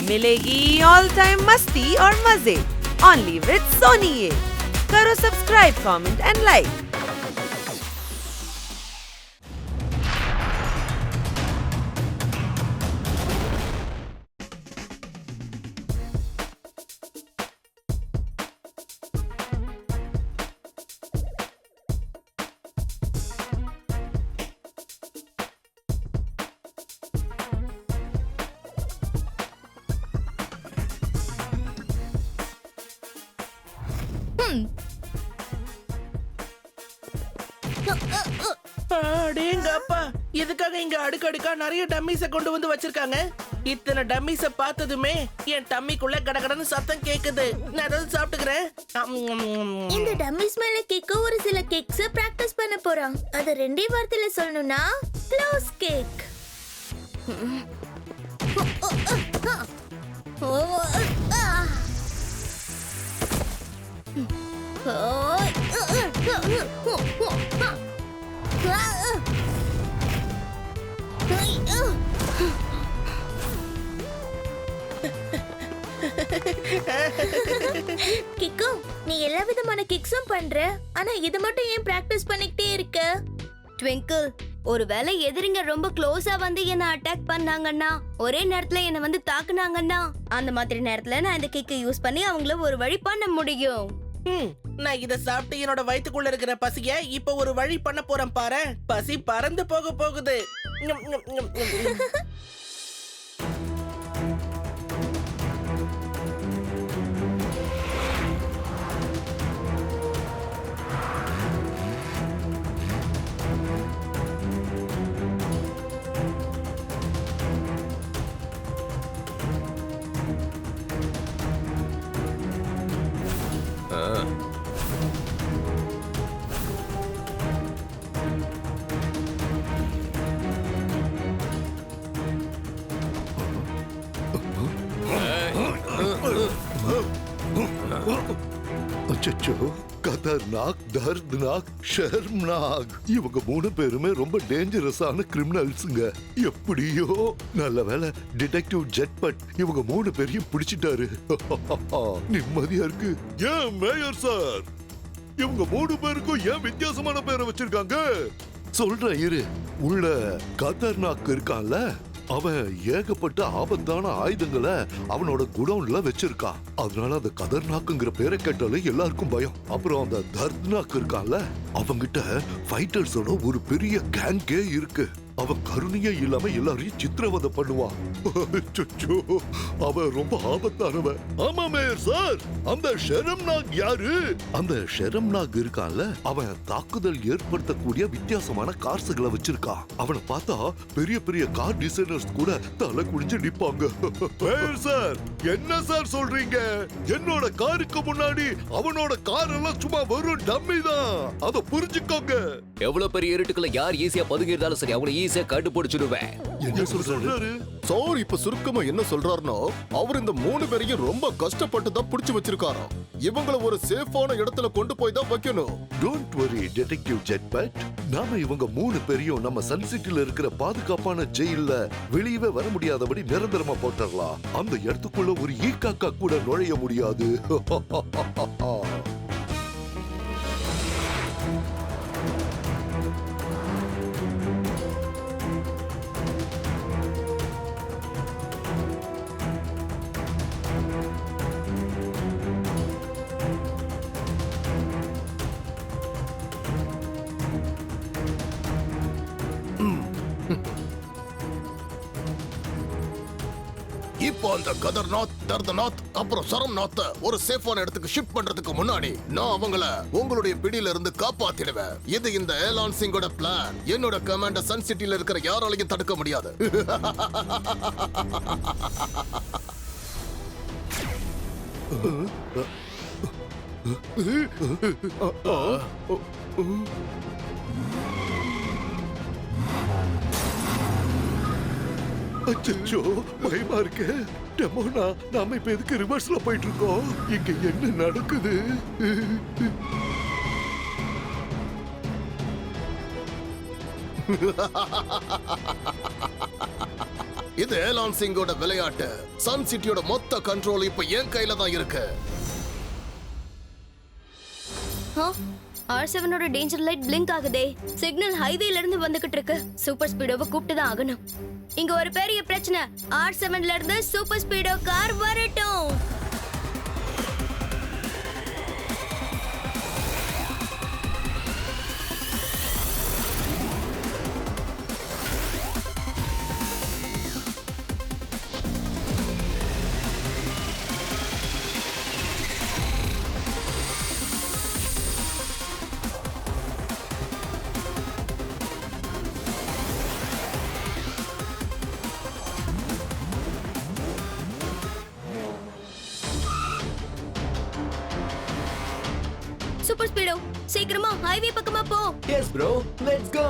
मिलेगी all time मस्ती और मजे ओनली विद सोनी। ये करो सब्सक्राइब, कमेंट एंड लाइक। அடேங்கப்பா, எதுக்காக இங்க அடுக்கடுக்கா நிறைய டம்மிஸ கொண்டு வந்து வச்சிருக்காங்க? இத்தனை டம்மிஸ பார்த்ததுமே என் டம்மிக்குள்ள கடகடன்னு சத்தம் கேக்குது. நான் ஏதாவது சாப்பிட்டுக்கிறேன். இந்த டம்மிஸ் மேல கேக்க ஒரு சில கேக்ஸ் பிராக்டிஸ் பண்ண போறான். அத ரெண்டே வார்த்தையில சொல்லணும்னா க்ளோஸ் கேக். கிக்கு, நீ எல்லா விதமான கிக்ஸும் பண்ற, ஆனா இது மட்டும் ஏன் பிராக்டிஸ் பண்ணிக்கிட்டே இருக்க? ட்விங்கிள், ஒருவேளை எதிரிங்க ரொம்ப க்ளோஸா வந்து என்ன அட்டாக் பண்ணாங்கன்னா, ஒரே நேரத்துல என்ன வந்து தாக்குனாங்கன்னா, அந்த மாதிரி நேரத்துல நான் இந்த கிக்கை யூஸ் பண்ணி அவங்கள ஒரு வழி பண்ண முடியும். நான் இத சாப்பிட்டு என்னோட வயித்துக்குள்ள இருக்கிற பசிய இப்ப ஒரு வழி பண்ண போறேன் பாரு. பசி பறந்து போக போகுது. அச்சச்சோ, கதர்நாக், தர்த்நாக், ஷர்ம்நாக், இவங்க மூணு பேருமே ரொம்ப டேஞ்சரஸான கிரிமினல்ஸுங்க. எப்படியோ நல்ல வேளை டிடெக்டிவ் ஜெட்பட் இவங்க மூணு பேரையும் பிடிச்சிட்டாரு. நிம்மதியா இருக்கு. ஏன் மேயர் சார், இவங்க மூணு பேருக்கும் ஏன் வித்தியாசமான பேரை வச்சிருக்காங்க? சொல்றேன் இரு. உள்ள கதர்நாக் இருக்கான்ல, அவன் ஏகப்பட்ட ஆபத்தான ஆயுதங்களை அவனோட குடவுன்ல வச்சிருக்கான். அதனால அந்த கதர்நாக்குங்கிற பேரை கேட்டாலே எல்லாருக்கும் பயம். அப்புறம் அந்த தர்த்நாக் இருக்கான்ல, அவங்கிட்ட ஃபைட்டர்ஸோட ஒரு பெரிய கேங்கே இருக்கு. அவன் கருணையே இல்லாம எல்லாரையும் சித்திரவதை பண்ணுவான். அவன் ரொம்ப ஆபத்தானவன். ஆமா மேயர் சார், அந்த ஷெரம்நாக் யாரு? அந்த ஷெரம்நாக் இருக்கான்ல, அவன் தாக்குதல் ஏற்படுத்தக்கூடிய வித்தியாசமான கார்ஸ்களை வச்சிருக்கான். அவனை பார்த்தா பெரிய பெரிய கார் டிசைனர்ஸ் கூட தலை குடிஞ்சு நிப்பாங்க. மேயர் சார், என்ன சார் சொல்றீங்க? என்னோட காருக்கு முன்னாடி அவனோட கார் எல்லாம் சும்மா வெறும் டம்மி தான். அத புரிஞ்சுக்கோங்க. எவ்வளவு பெரிய இருட்டுக்குள்ள யார் ஈஸியா பதுங்கிருந்தாலும் சரி, அவளை ஈஸியா கண்டுபிடிச்சிடுவேன். என்ன சொல்றாரு சார்? இப்ப சுருக்கமா என்ன சொல்றாருன்னா, அவர் இந்த மூணு பேரையும் ரொம்ப கஷ்டப்பட்டு தான் பிடிச்சு வச்சிருக்காராம். இவங்கள ஒரு சேஃபான இடத்துல கொண்டு போய் தான் வைக்கணும். டோன்ட் வரி டிடெக்டிவ் ஜெட்பட், நாம இவங்க மூணு பேரையும் நம்ம சன் சிட்டில இருக்கிற பாதுகாப்பான ஜெயில்ல வெளியவே வர முடியாதபடி நிரந்தரமா போட்டுடலாம். அந்த இடத்துக்குள்ள ஒரு ஈக்காக்கா கூட நுழைய முடியாது. இப்போ அந்த கதர்நாத், தர்தநாத், அப்புறம் சரம்நாத் ஒரு சேஃபான இடத்துக்கு ஷிஃப்ட் பண்றதுக்கு முன்னாடி நான் அவங்கள உங்களுடைய பிடியில இருந்து காப்பாத்திடுவேன். இது இந்த ஏலான் சிங்கோட பிளான். என்னோட கமாண்ட சன் சிட்டில இருக்கிற யாராலையும் தடுக்க முடியாது. அச்சச்சோ, பயமா இருக்கு. டெமோனா, நாம இப்ப எதுக்கு ரிவர்ஸ்ல போயிட்டு இருக்கோம்? இங்க என்ன நடக்குது? இது ஏலான் சிங்கோட விளையாட்டு. சன் சிட்டியோட மொத்த கண்ட்ரோல் இப்ப என் கையில தான் இருக்கு. R7ஓட டேஞ்சர் லைட் பிளிங்க் ஆகுதே. சிக்னல் ஹைவேல இருந்து வந்துகிட்டு இருக்கு. சூப்பர் ஸ்பீடோவை கூப்பிட்டு தான் ஆகணும். இங்க ஒரு பெரிய பிரச்சனை. R7ல இருந்து சூப்பர் ஸ்பீடோ கார் வரட்டும். சூப்பர் ஸ்பீடோ சீக்கிரமா ஹைவே பக்கமா போ. Yes bro, let's go.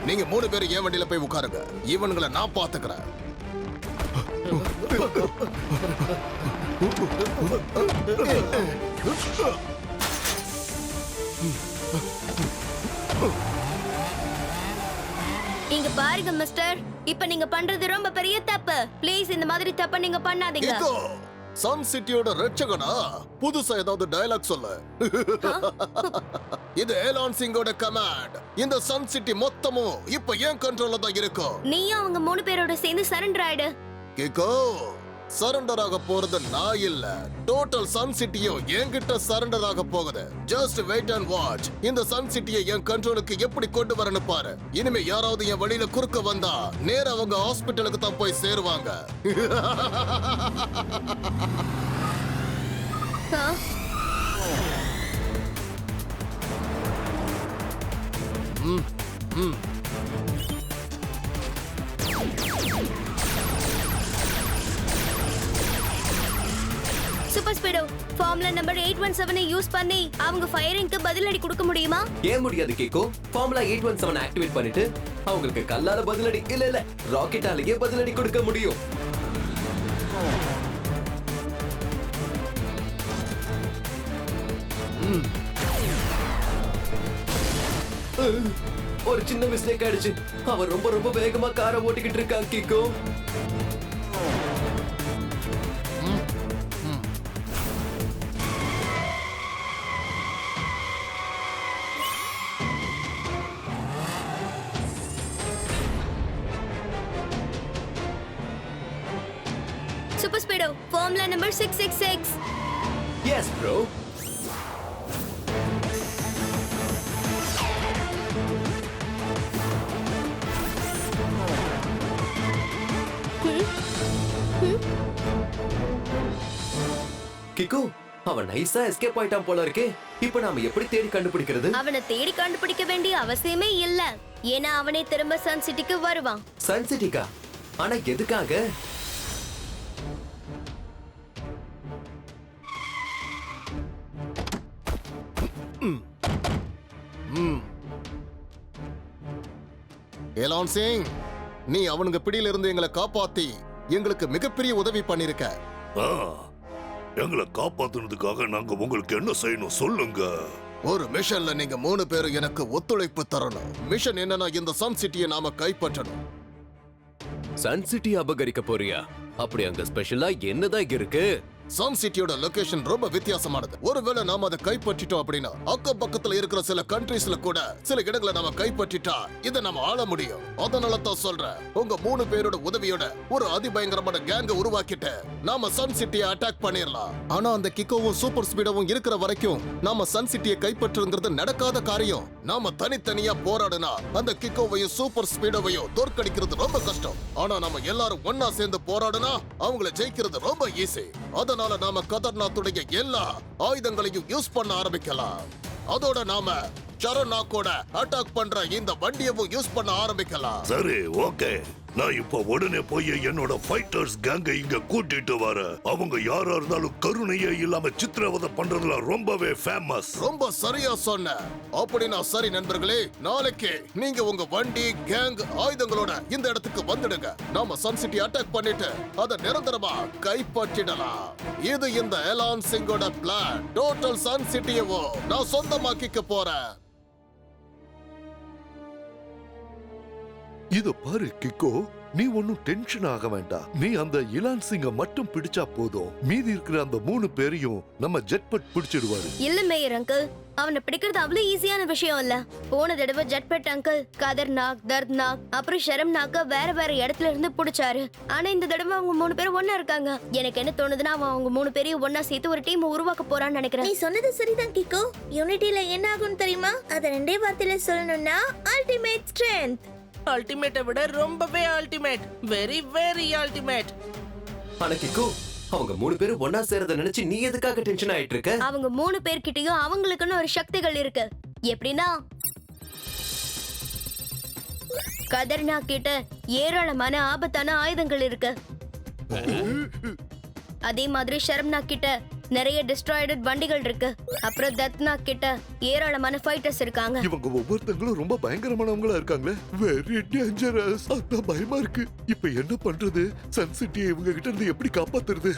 நீங்க 3 பேரும் என் வண்டியில போய் உட்காருங்க. இவனுங்களை நான் பாத்துக்கிறேன். இங்க பாருங்க மிஸ்டர், இப்ப நீங்க பண்றது ரொம்ப பெரிய தப்பு. ப்ளீஸ் இந்த மாதிரி தப்ப நீங்க பண்ணாதீங்க. இதோ சன் சிட்டியோட ரட்சகனா புதுசா ஏதாவது டயலாக் சொல்லு. இது ஏலான் சிங்கோட கமாண்ட். இந்த சன் சிட்டி மொத்தமும் இப்ப என் கண்ட்ரோல்ல தான் இருக்கும். நீயும் அவங்க 3 பேரோட சேர்ந்து சரண்டர் ஆயிடு. கேக்கோ, சரண்டர் ஆக போறது நான் இல்ல. டோட்டல் சன் சிட்டியும் என்கிட்ட சரண்டர் ஆக போகுது. Just wait and watch. இந்த சன் சிட்டியை என் கண்ட்ரோலுக்கு எப்படி கொண்டு வரேன்னு பாரு. இனிமே யாராவது என் வழியில குறுக்க வந்தா நேரா அவங்க ஹாஸ்பிட்டலுக்கு தான் போய் சேருவாங்க. Super speedo formula number 817 use பண்ணி அவங்க ஃபயரிங்க்கு பதிலடி கொடுக்க முடியுமா? ஏன் முடியாது கேக்கோ? ஃபார்முலா 817 ஆக்டிவேட் பண்ணிட்டு அவங்களுக்கு கல்லால பதிலடி இல்ல ராக்கெட்டாலேயே பதிலடி கொடுக்க முடியும். ஒரு சின்ன மிஸ்டேக் ஆயிடுச்சு. அவன் ரொம்ப ரொம்ப வேகமா காரை ஓட்டிக்கிட்டு இருக்கான் கேக்கோ. Super speedo formula number 666. Yes bro. கிக்கு, அவன் நைஸா எஸ்கேப் ஆயிட்டான் போல இருக்கே. இப்போ நாம எப்படி தேடி கண்டுபிடிக்கிறது? அவனை தேடி கண்டுபிடிக்க வேண்டிய அவசியமே இல்ல. ஏன்னா அவனே திரும்ப சன் சிட்டிக்கு வருவான். சன் சிட்டிக்கா? ஆனா எதுக்காக? ஏலான் சிங், நீ அவனுங்க பிடியில இருந்து எங்களை காப்பாத்தி எங்களுக்கு மிகப்பெரிய உதவி பண்ணிருக்க. எங்களை காப்பாத்துனதுக்காக நாங்க உங்களுக்கு என்ன செய்யணும் சொல்லுங்க. ஒரு மிஷன்ல நீங்க 3 பேரும் எனக்கு ஒத்துழைப்பு தரணும். மிஷன் என்னன்னா இந்த சன் சிட்டியை நாம கைப்பற்றணும். சன் சிட்டி அபகரிக்க போறியா? அப்படி அங்க ஸ்பெஷலா என்னதான் இருக்கு? சன் சிட்டியோட லொகேஷன் ரொம்ப வித்தியாசமானது. ஒருவேளை நாம அதை கைப்பற்றிட்டோம் அப்படின்னா அக்கம் பக்கத்துல இருக்கிற சில கண்ட்ரீஸ்ல கூட சில இடங்களை நாம கைப்பற்றிட்டா இதை நம்ம ஆள முடியும். அதனால தான் சொல்றேன், உங்க 3 பேரோட உதவியோட ஒரு அதிபயங்கரமான கேங்க உருவாக்கிட்டு நாம சன் சிட்டியை அட்டாக் பண்ணிடலாம். ஆனா அந்த கிக்கோவும் சூப்பர் ஸ்பீடவும் இருக்கிற வரைக்கும் நாம சன் சிட்டியை கைப்பற்றுங்கிறது நடக்காத காரியம். நாம தனித்தனியா போராடுனா அந்த கிக்கோவையும் சூப்பர் ஸ்பீடோவையும் தோற்கடிக்கிறது ரொம்ப கஷ்டம். ஆனா நாம எல்லாரும் ஒன்னா சேர்ந்து போராடுனா அவங்கள ஜெயிக்கிறது ரொம்ப ஈஸி. அதனால நாம கதர்நாத்துடைய எல்லா ஆயுதங்களையும் யூஸ் பண்ண ஆரம்பிக்கலாம். அதோட நாம சரநாக்கோட அட்டாக் பண்ற இந்த வண்டியவும் யூஸ் பண்ண ஆரம்பிக்கலாம். சரி, ஓகே. நான் இப்ப உடனே போய் என்னோட ஃபைட்டர்ஸ் கேங்க இங்க கூட்டிட்டு வரேன். அவங்க யாரா இருந்தாலும் கருணையே இல்லாம சித்திரவதை பண்றதுல ரொம்பவே ஃபேமஸ். ரொம்ப சரியா சொன்ன. அப்படின்னா சரி நண்பர்களே, நாளைக்கு நீங்க உங்க வண்டி கேங் ஆயுதங்களோட இந்த இடத்துக்கு வந்துடுங்க. நாம சன் சிட்டி அட்டாக் பண்ணிட்டு அதை நிரந்தரமா கைப்பற்றிடலாம். இது இந்த எலான் சிங்கோட பிளான். டோட்டல் சன் சிட்டியவோ நான் சொந்தமாக்கிக்க போறேன். இத பாரு கிக்கோ, நீ ஒன்னும் டென்ஷன் ஆக வேண்டாம். நீ அந்த இலான் சிங்க மட்டும் பிடிச்சா போதும். மீதி இருக்கிற அந்த 3 பேரையும் நம்ம ஜெட்பட் பிடிச்சிடுவாரு. இல்ல மேயர் அங்கிள், அவனை பிடிக்கிறது அவ்வளவு ஈஸியான விஷயம் இல்ல. போன தடவை ஜெட்பட் அங்கிள் கதர்நாக், தர்த்நாக் அப்புறம் ஷரம்நாக்க வேற வேற இடத்துல இருந்து பிடிச்சாரு. ஆனா இந்த தடவை அவங்க 3 பேரும் ஒன்னா இருக்காங்க. எனக்கு என்ன தோணுதுன்னா அவன் அவங்க 3 பேரையும் ஒன்னா சேர்த்து ஒரு டீம் உருவாக்க போறான்னு நினைக்கிறேன். நீ சொன்னது சரிதான் கிக்கோ. யூனிட்டில என்ன ஆகும் தெரியுமா? அத 2 வார்த்தையில சொல்லணும்னா அல்டிமேட் ஸ்ட்ரெngth. அல்டிமேட்டை விட ரொம்பவே அல்டிமேட், வெரி வெரி அல்டிமேட். ஆனா கிக்கு, அவங்க 3 பேரும் ஒன்னா சேரத நினைச்சு நீ எதுக்காக டென்ஷன் ஆயிட்டு இருக்க? அவங்க 3 பேர்கிட்டயும் அவங்களுக்குன்னு ஒரு சக்திகள் இருக்கு. எப்படின்னா கதர்நாக் கிட்ட ஏராளமான ஆபத்தான ஆயுதங்கள் இருக்கு. அதே மாதிரி ஷரம்நாக் கிட்ட நிறைய டிஸ்ட்ராய்டட் வண்டிகள் இருக்கு. அப்புறம் தத்நாக் கிட்ட ஏராளமான ஃபைட்டர்ஸ் இருக்காங்க. இவங்க ஒவ்வொருத்தங்களும் ரொம்ப பயங்கரமானவங்களா இருக்காங்களே. Very dangerous. அதான் பயமா இருக்கு. இப்ப என்ன பண்றது? சன் சிட்டியை இவங்க கிட்ட இருந்து எப்படி காப்பாத்துறது?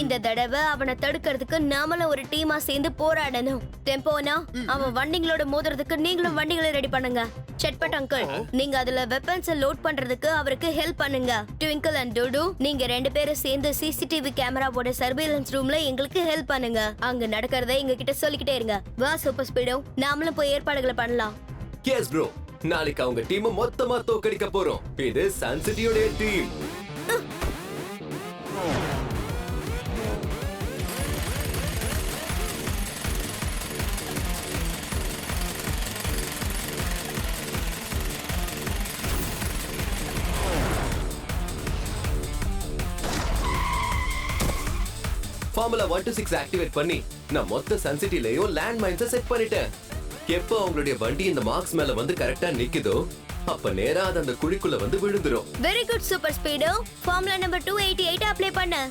இந்த தடவை அவனை தடுக்கிறதுக்கு நாமளும் ஒரு டீமா சேர்ந்து போராடணும். டெம்போனா அவன் வண்டிங்களோட மோதுறதுக்கு நீங்களும் வண்டிகளை ரெடி பண்ணுங்க. செட்பட் அங்கிள், நீங்க அதுல வெப்பன்ஸ் லோட் பண்றதுக்கு அவருக்கு ஹெல்ப் பண்ணுங்க. ட்விங்கிள் அண்ட் டூடு, நீங்க 2 பேரும் சேர்ந்து சிசிடிவி கேமராவோட சர்வேலன்ஸ் ரூம்ல எங்களுக்கு ஹெல்ப் பண்ணுங்க. அங்க நடக்கிறதை எங்க கிட்ட சொல்லிக்கிட்டே இருங்க. வா சூப்பர் ஸ்பீடோ, நாமளும் போய் ஏற்பாடுகளை பண்ணலாம். எஸ் ப்ரோ, நாளைக்கு அவங்க டீம் மொத்தமா தோக்கடிக்க போறோம். இது சன் சிட்டியோட டீம். ஃபார்முலா 1 to 6 ஆக்டிவேட் பண்ணி நான் மொத்த சன் சிட்டிலயும் லேண்ட் மைன்ஸை செட் பண்ணிட்டேன். எப்போ அவங்களுடைய வண்டி இந்த மார்க்ஸ் மேல வந்து கரெக்டா நிக்குதோ அப்ப நேரா அது அந்த குழிக்குள்ள வந்து விழுந்துரும். Very good super speedo. Formula number 288 apply பண்ணு.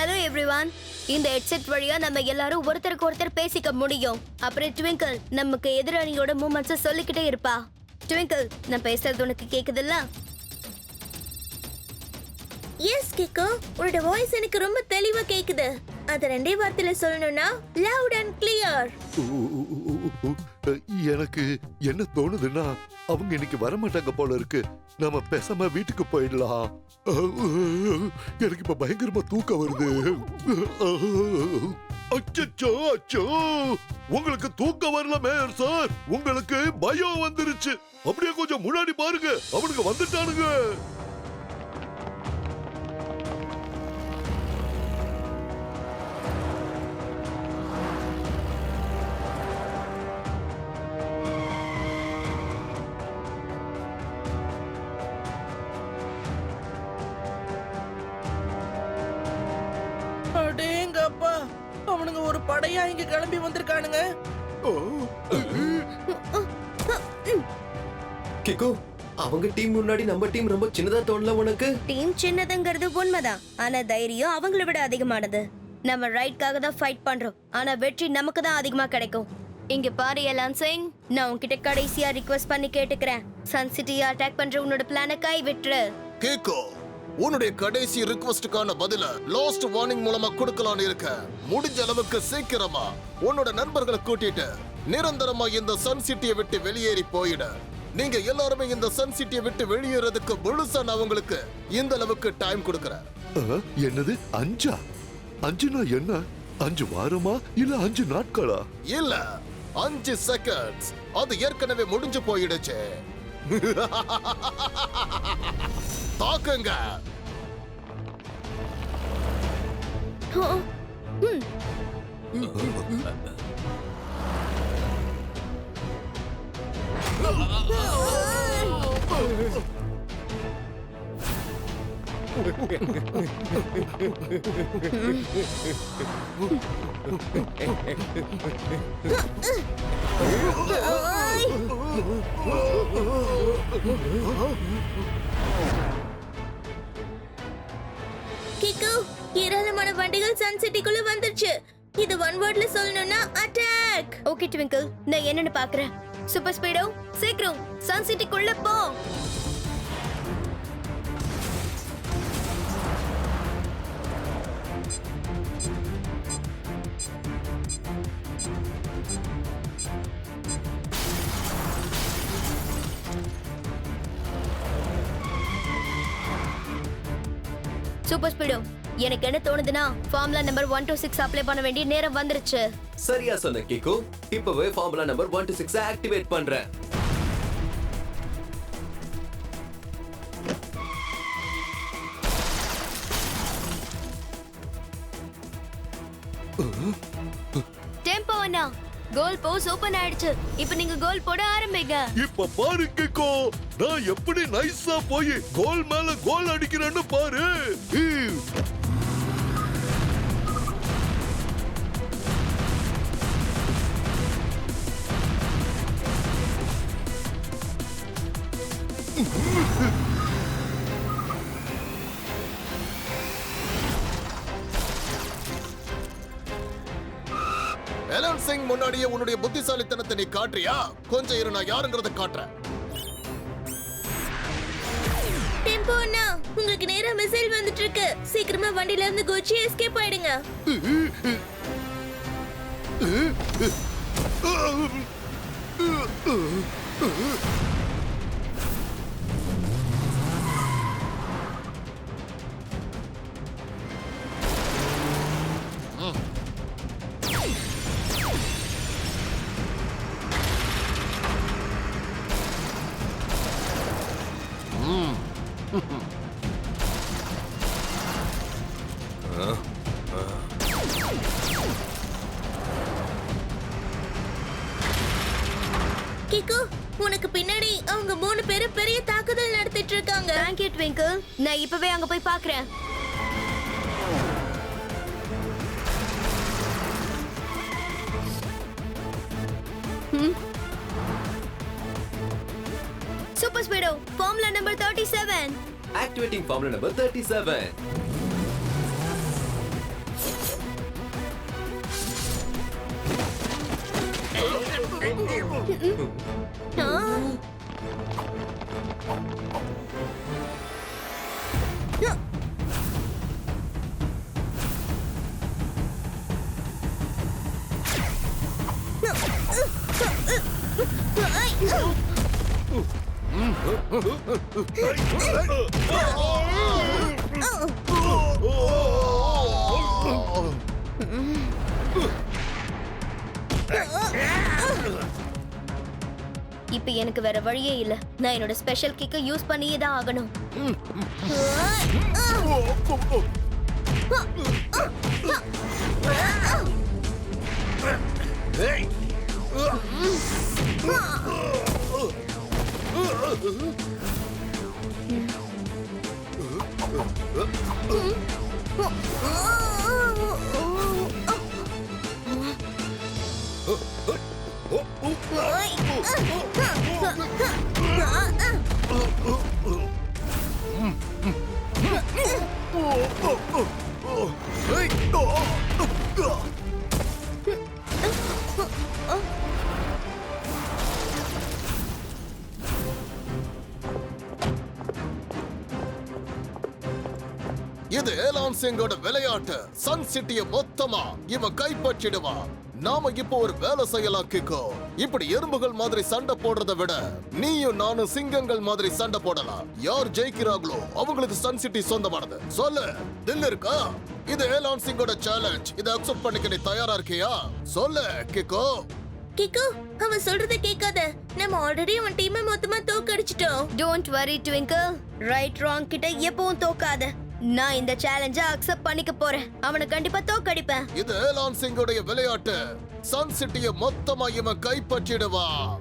ஹலோ எவ்ரிவான், இந்த ஹெட்செட் வழியா நம்ம எல்லாரும் ஒருத்தருக்கு ஒருத்தர் பேசிக்க முடியும். அப்புறம் ட்விங்கிள் நமக்கு எதிரணியோட மூமெண்ட்ஸை சொல்லிக்கிட்டே இருப்பா. ட்விங்கிள், நான் பேசுறது உனக்கு கேக்குதுல்ல? எஸ் கிக்கோ, உன்னோட வாய்ஸ் எனக்கு ரொம்ப தெளிவா கேக்குது. அத 2 வார்த்தையில சொல்லணும்னா லவுட் அண்ட் கிளியர். எனக்கு என்ன தோணுதுன்னா அவங்க இன்னைக்கு வரமாட்டாங்க போல இருக்கு. நாம பேசாம வீட்டுக்கு போயிடலாம். எனக்கு இப்ப பயங்கரமா தூக்கம் வருது. அச்சச்சோ, அச்சோ, உங்களுக்கு தூக்கம் வரல மேயர் சார். உங்களுக்கு பயம் வந்துருச்சு. அப்படியே கொஞ்சம் முன்னாடி பாருங்க, அவனுக்கு வந்துட்டானுங்க. அடேங்கப்பா, அவனுங்க ஒரு படையா இங்க கிளம்பி வந்திருக்கானுங்க. கிக்கு அவங்க டீம் முன்னாடி நம்ம டீம் ரொம்ப சின்னதா தோணல உனக்கு? டீம் சின்னதுங்கிறது உண்மைதான், ஆனா தைரியம் அவங்கள விட அதிகமானது. நம்ம ரைட்காக தான் ஃபைட் பண்றோம், ஆனா வெற்றி நமக்கு தான் அதிகமா கிடைக்கும். இங்க பாரு எலான் சிங், நான் உன்கிட்ட கடைசியா ரிக்வெஸ்ட் பண்ணி கேட்டுக்கிறேன், சன் சிட்டியை அட்டாக் பண்ற உன்னோட பிளானை கை விட்டுரு. கேக்கோ, உன்னுடைய கடைசி ரிக்வெஸ்டுக்கான பதில லாஸ்ட் வார்னிங் மூலமா கொடுக்கலாம்னு இருக்க. முடிஞ்ச அளவுக்கு சீக்கிரமா உன்னோட நண்பர்களை கூட்டிட்டு நிரந்தரமா இந்த சன் சிட்டியை விட்டு வெளியேறி போயிடு. நீங்க எல்லாருமே இந்த சன் சிட்டியை விட்டு வெளியேறதுக்கு முழுசா நான் உங்களுக்கு இந்த அளவுக்கு டைம் கொடுக்கறேன். என்னது 5? 5னா என்ன? 5 வாரமா இல்ல 5 நாட்களா? இல்ல 5 செகண்ட்ஸ். அது ஏற்கனவே முடிஞ்சு போயிடுச்சு. தாக்குங்க. கிக்கு, ஏராளமான வண்டிகள் சன் சிட்டிக்குள்ள வந்துருச்சு. இது ஒன் வேர்ட்ல சொல்லணும்னா அட்டாக். ஓகே ட்விங்கிள், நான் என்னன்னு பாக்குறேன். சூப்பர் ஸ்பீடோ, சீக்கிரம் சன் சிட்டிக்குள்ள போ. சூப்பர் ஸ்பீடோ, எனக்கு என்ன தோணுதுன்னா ஃபார்முலா நம்பர் 126 அப்ளை பண்ண வேண்டிய நேரம் வந்துருச்சு. சரியா சொன்ன கிக்கு. இப்பவே ஃபார்முலா நம்பர் 126 ஆக்டிவேட் பண்றேன். டெம்போ அண்ணா, கோல் போஸ்ட் ஓபன் ஆயிடுச்சு. இப்போ நீங்க கோல் போட ஆரம்பிங்க. இப்ப பாரு கிக்கோ, நான் எப்படி நைஸா போய் கோல் மேல கோல் அடிக்கிறேன்னு பாரு. எலான் சிங் முன்னாடியே உன்னுடைய புத்திசாலித்தனத்தை நீ காட்டுறியா? கொஞ்சம் இரு, நான் யாருங்கறத காட்டுறேன். டெம்போ அண்ணா, உங்களுக்கு நேரா மிசைல் வந்துட்டு இருக்கு. சீக்கிரமா வண்டில இருந்து குச்சி எஸ்கேப் ஆயிடுங்க. கிக்கு, உனக்கு பின்னாடி அவங்க 3 பேரும் பெரிய தாக்குதல் நடத்திட்டு இருக்காங்க. தேங்க் யூ ட்விங்கிள், நான் இப்பவே அங்க போய் பார்க்கறேன். Super speedo, formula number 37. Activating formula number 37. இப்ப எனக்கு வேற வழியே இல்ல. நான் என்னோட ஸ்பெஷல் கிக்க யூஸ் பண்ணியே தான் ஆகணும். இது ஏலான் சிங்கோட விளையாட்டு. சன் சிட்டிய மொத்தமா இவன் கைப்பற்றிடுவான். நாம இப்போ ஒரு வேலை செய்யலாம் கிக்கோ. இப்படி எறும்புகள் மாதிரி சண்டை போடுறதை விட நீயும் நானும் சிங்கங்கள் மாதிரி சண்டை போடலாம். யார் ஜெயிக்கிறாங்களோ அவங்களுக்கு சன் சிட்டி சொந்தமானது. சொல்லு, தில் இருக்கா? இது ஏலான் சிங்கோட சேலஞ்ச். இதை அக்செப்ட் பண்ணிக்க நீ தயாரா இருக்கியா? சொல்லு கிக்கோ. கிக்கு, அவன் சொல்றத கேட்காத. நம்ம ஆல்ரெடி அவன் டீமை மொத்தமா தோக்கடிச்சிட்டோம். Don't worry twinkle. Right wrong கிட்ட எப்பவும் தோக்காத. நான் இந்த சேலஞ்ச அக்செப்ட் பண்ணிக்க போறேன். அவனை கண்டிப்பா தோக்கடிப்பேன். இது ஏலான் சிங்கோடைய விளையாட்டு. சன் சிட்டிய மொத்தமா இவன் கைப்பற்றிடுவான்.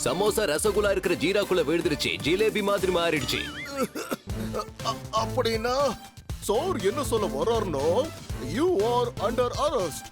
சமோசா ரசகுல்லா இருக்கிற ஜீராக்குள்ள விழுந்துருச்சு. ஜிலேபி மாதிரி மாறிடுச்சு. அப்படின்னா சோர் என்ன சொல்ல வர்றாருனோ, யூ ஆர் அண்டர் அரெஸ்ட்.